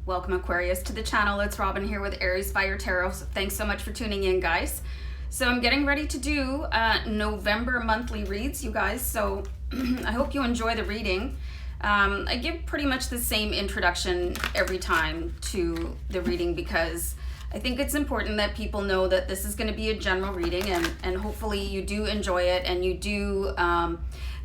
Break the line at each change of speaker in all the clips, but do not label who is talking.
Welcome Aquarius to the channel. It's Robin here with AriesFireTarot. So thanks so much for tuning in, guys. So I'm getting ready to do November monthly reads, you guys. So I hope you enjoy the reading. I give pretty much the same introduction every time to the reading because I think it's important that people know that this is going to be a general reading, and hopefully you do enjoy it and you do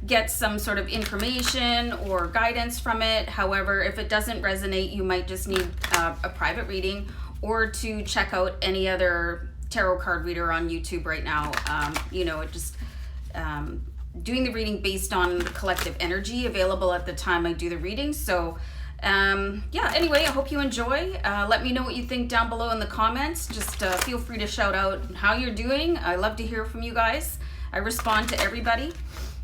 get some sort of information or guidance from it. However, if it doesn't resonate, you might just need a private reading or to check out any other tarot card reader on YouTube right now. Doing the reading based on the collective energy available at the time I do the reading. So anyway, I hope you enjoy. Let me know what you think down below in the comments. Just feel free to shout out how you're doing. I love to hear from you guys. I respond to everybody.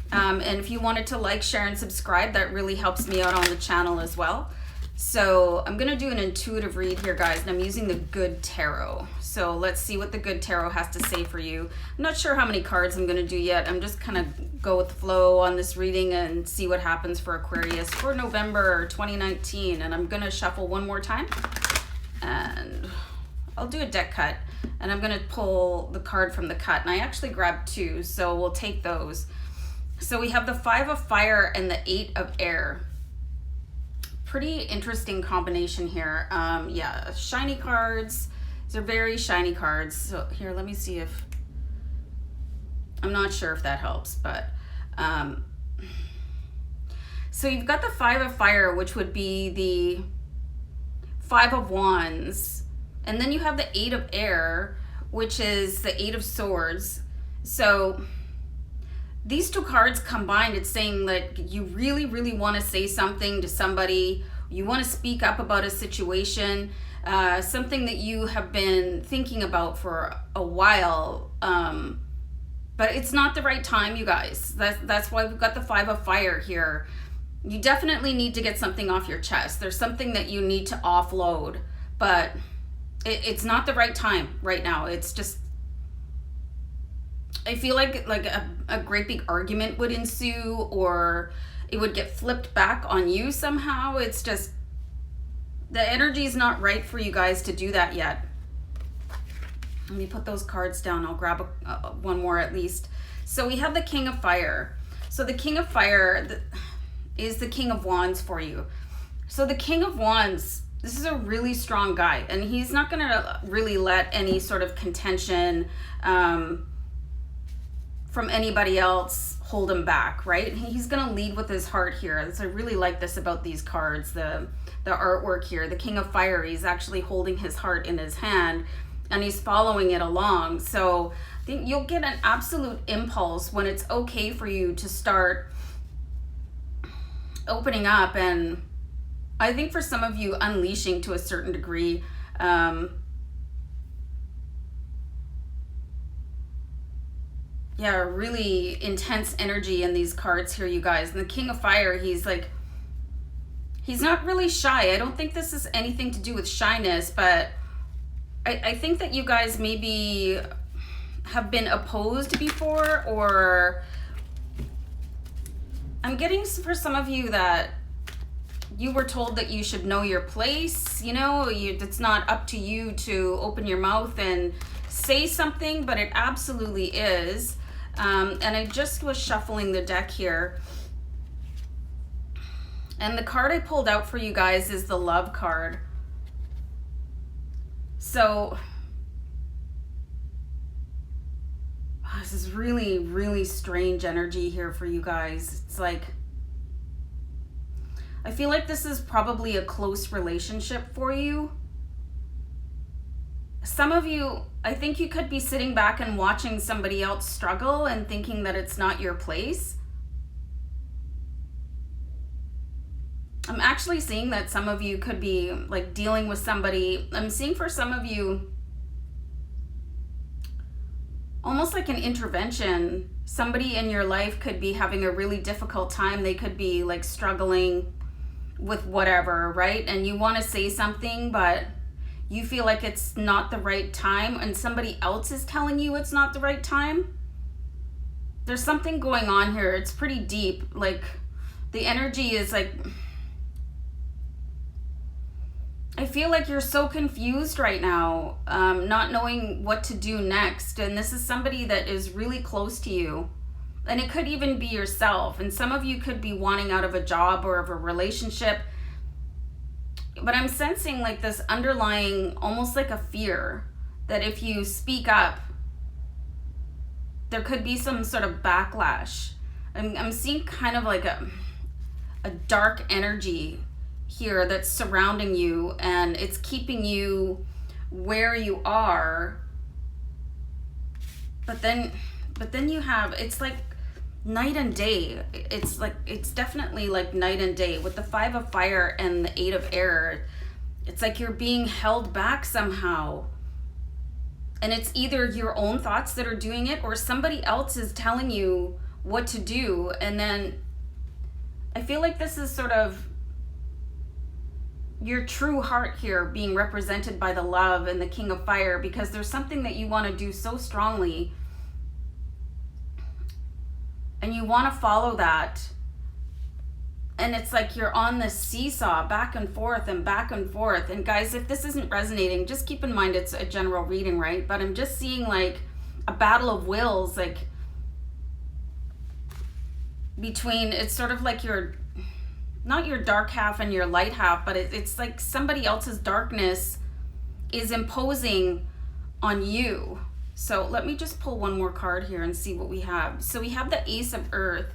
And if you wanted to like, share, and subscribe, that really helps me out on the channel as well. So I'm going to do an intuitive read here, guys, and I'm using the Good Tarot. So let's see what the Good Tarot has to say for you. I'm not sure how many cards I'm going to do yet. I'm just kind of go with the flow on this reading and see what happens for Aquarius for November 2019. And I'm going to shuffle one more time. And I'll do a deck cut. And I'm going to pull the card from the cut. And I actually grabbed two, so we'll take those. So we have the 5 of Fire and the 8 of Air. Pretty interesting combination here. Shiny cards. These are very shiny cards. So here, let me see if, I'm not sure if that helps, but so you've got the 5 of Fire, which would be the 5 of Wands, and then you have the 8 of Air, which is the 8 of Swords. So these two cards combined, it's saying that you really, really want to say something to somebody. You want to speak up about a situation, something that you have been thinking about for a while. But it's not the right time, you guys. That's why we've got the 5 of Fire here. You definitely need to get something off your chest. There's something that you need to offload, but it's not the right time right now. It's just, I feel like a great big argument would ensue, or it would get flipped back on you somehow. It's just, the energy is not right for you guys to do that yet. Let me put those cards down. I'll grab one more at least. So we have the King of Fire. So the King of Fire is the King of Wands for you. So the King of Wands, this is a really strong guy, and he's not going to really let any sort of contention from anybody else hold him back, right? He's going to lead with his heart here. So I really like this about these cards, the artwork here. The King of Fire, he's actually holding his heart in his hand and he's following it along. So I think you'll get an absolute impulse when it's okay for you to start opening up, and I think for some of you, unleashing to a certain degree. Really intense energy in these cards here, you guys. And the King of Fire, he's not really shy. I don't think this is anything to do with shyness, but I think that you guys maybe have been opposed before, or I'm getting for some of you that you were told that you should know your place. It's not up to you to open your mouth and say something, but it absolutely is. And I just was shuffling the deck here, and the card I pulled out for you guys is the Love card. So this is really, really strange energy here for you guys. It's like, I feel like this is probably a close relationship for you. Some of you, I think you could be sitting back and watching somebody else struggle and thinking that it's not your place. I'm actually seeing that some of you could be like dealing with somebody. I'm seeing for some of you almost like an intervention. Somebody in your life could be having a really difficult time. They could be like struggling with whatever, right? And you want to say something, but you feel like it's not the right time, and somebody else is telling you it's not the right time. There's something going on here. It's pretty deep. Like the energy is like, I feel like you're so confused right now, not knowing what to do next. And this is somebody that is really close to you. And it could even be yourself. And some of you could be wanting out of a job or of a relationship. But I'm sensing like this underlying, almost like a fear that if you speak up, there could be some sort of backlash. I'm seeing kind of like a dark energy here that's surrounding you, and it's keeping you where you are. But then you have, it's like night and day. It's definitely like night and day with the 5 of fire and the 8 of air. It's like you're being held back somehow. And it's either your own thoughts that are doing it, or somebody else is telling you what to do. And then I feel like this is sort of your true heart here being represented by the Love and the King of Fire, because there's something that you want to do so strongly. And you want to follow that. And it's like you're on this seesaw back and forth and back and forth. And guys, if this isn't resonating, just keep in mind it's a general reading, right? But I'm just seeing like a battle of wills, like between, it's sort of like your, not your dark half and your light half, but it's like somebody else's darkness is imposing on you. So let me just pull one more card here and see what we have. So we have the Ace of Earth,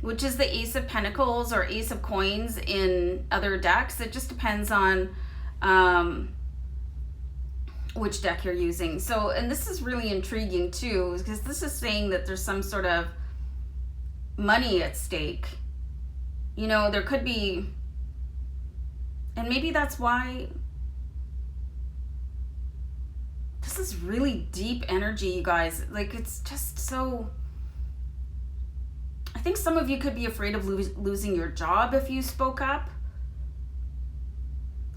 which is the Ace of Pentacles or Ace of Coins in other decks. It just depends on which deck you're using. So, and this is really intriguing too, because this is saying that there's some sort of money at stake. You know, there could be, and maybe that's why this is really deep energy, you guys. Like, it's just so, I think some of you could be afraid of losing your job if you spoke up.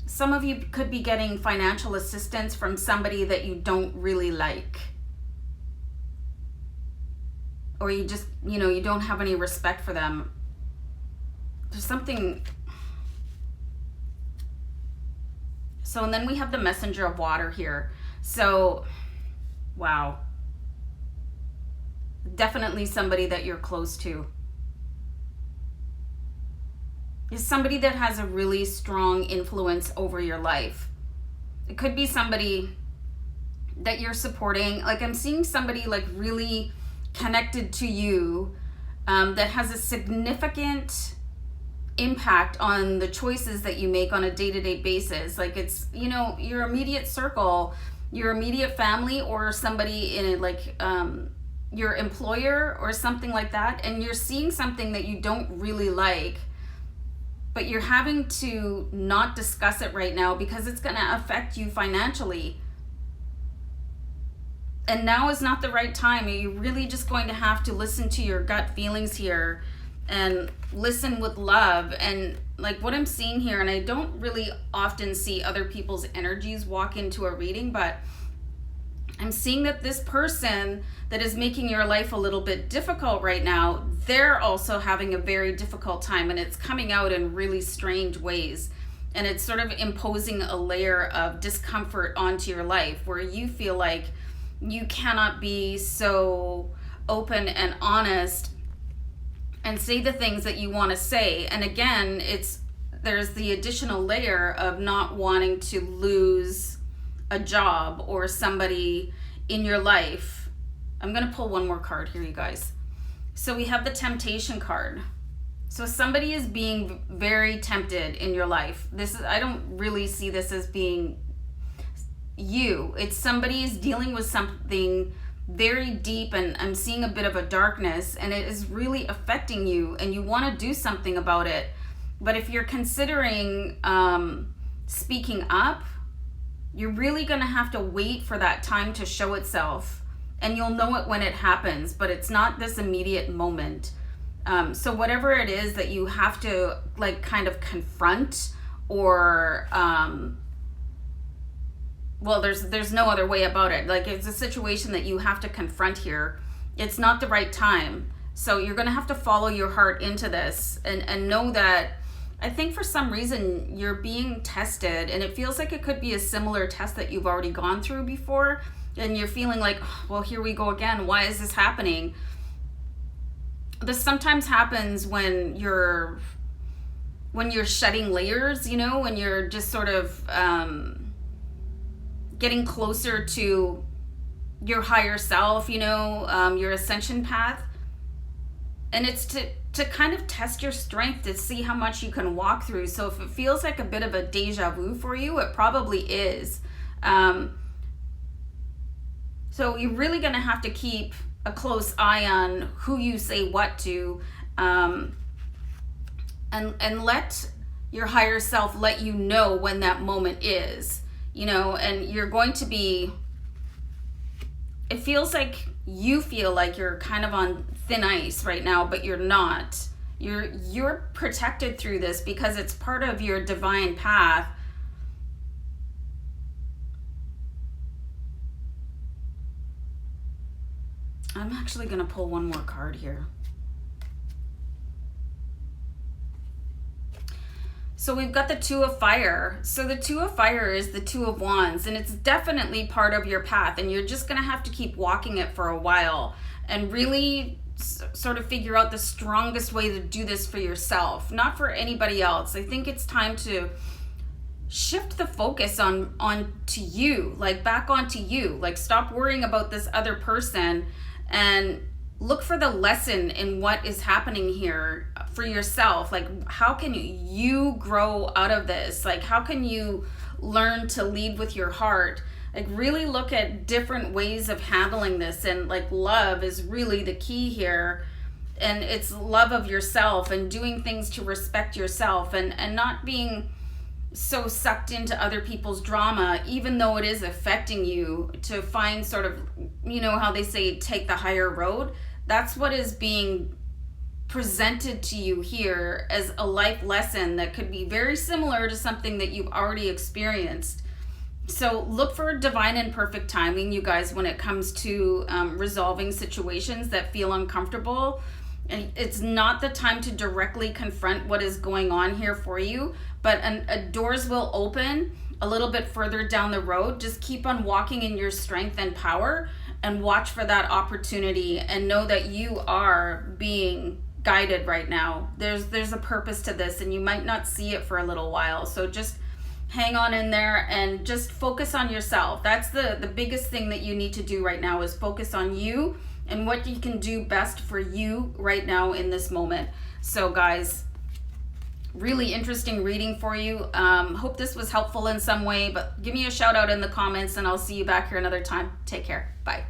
Some of you could be getting financial assistance from somebody that you don't really like. Or you just, you know, you don't have any respect for them. There's something. So, and then we have the Messenger of Water here. So, wow. Definitely somebody that you're close to. Is somebody that has a really strong influence over your life. It could be somebody that you're supporting. Like, I'm seeing somebody like really connected to you that has a significant impact on the choices that you make on a day-to-day basis. Like, it's, you know, your immediate circle, your immediate family, or somebody in it, like your employer or something like that, and you're seeing something that you don't really like, but you're having to not discuss it right now because it's going to affect you financially. And now is not the right time. You're really just going to have to listen to your gut feelings here and listen with love. And like what I'm seeing here, and I don't really often see other people's energies walk into a reading, but I'm seeing that this person that is making your life a little bit difficult right now, they're also having a very difficult time, and it's coming out in really strange ways. And it's sort of imposing a layer of discomfort onto your life where you feel like you cannot be so open and honest and say the things that you want to say. And again, there's the additional layer of not wanting to lose a job or somebody in your life. I'm going to pull one more card here, you guys. So we have the Temptation card. So somebody is being very tempted in your life. I don't really see this as being you. It's somebody is dealing with something very deep, and I'm seeing a bit of a darkness, and it is really affecting you, and you want to do something about it. But if you're considering speaking up, you're really going to have to wait for that time to show itself, and you'll know it when it happens, but it's not this immediate moment. So whatever it is that you have to like kind of confront, or well, there's no other way about it. Like, it's a situation that you have to confront here. It's not the right time. So you're going to have to follow your heart into this and know that I think for some reason you're being tested, and it feels like it could be a similar test that you've already gone through before, and you're feeling like, oh, well, here we go again. Why is this happening? This sometimes happens when you're shedding layers, you know, when you're just sort of getting closer to your higher self, you know, your ascension path. And it's to kind of test your strength to see how much you can walk through. So if it feels like a bit of a deja vu for you, it probably is. So you're really going to have to keep a close eye on who you say what to, and let your higher self let you know when that moment is, you know. And you're going to be, it feels like you feel like you're kind of on thin ice right now, but you're not. You're protected through this because it's part of your divine path. I'm actually going to pull one more card here. So we've got the Two of Fire. So the Two of Fire is the Two of Wands, and it's definitely part of your path, and you're just going to have to keep walking it for a while and really sort of figure out the strongest way to do this for yourself, not for anybody else. I think it's time to shift the focus on to you, like back onto you. Like, stop worrying about this other person and look for the lesson in what is happening here for yourself. Like, how can you grow out of this? Like, how can you learn to lead with your heart? Like, really look at different ways of handling this. And like, love is really the key here. And it's love of yourself and doing things to respect yourself, and not being so sucked into other people's drama, even though it is affecting you, to find sort of, you know how they say, take the higher road. That's what is being presented to you here as a life lesson that could be very similar to something that you've already experienced. So look for divine and perfect timing, you guys, when it comes to resolving situations that feel uncomfortable. And it's not the time to directly confront what is going on here for you, but doors will open a little bit further down the road. Just keep on walking in your strength and power, and watch for that opportunity, and know that you are being guided right now. There's a purpose to this, and you might not see it for a little while. So just hang on in there and just focus on yourself. That's the biggest thing that you need to do right now, is focus on you and what you can do best for you right now in this moment. So guys, really interesting reading for you. Hope this was helpful in some way, but give me a shout out in the comments, and I'll see you back here another time. Take care. Bye.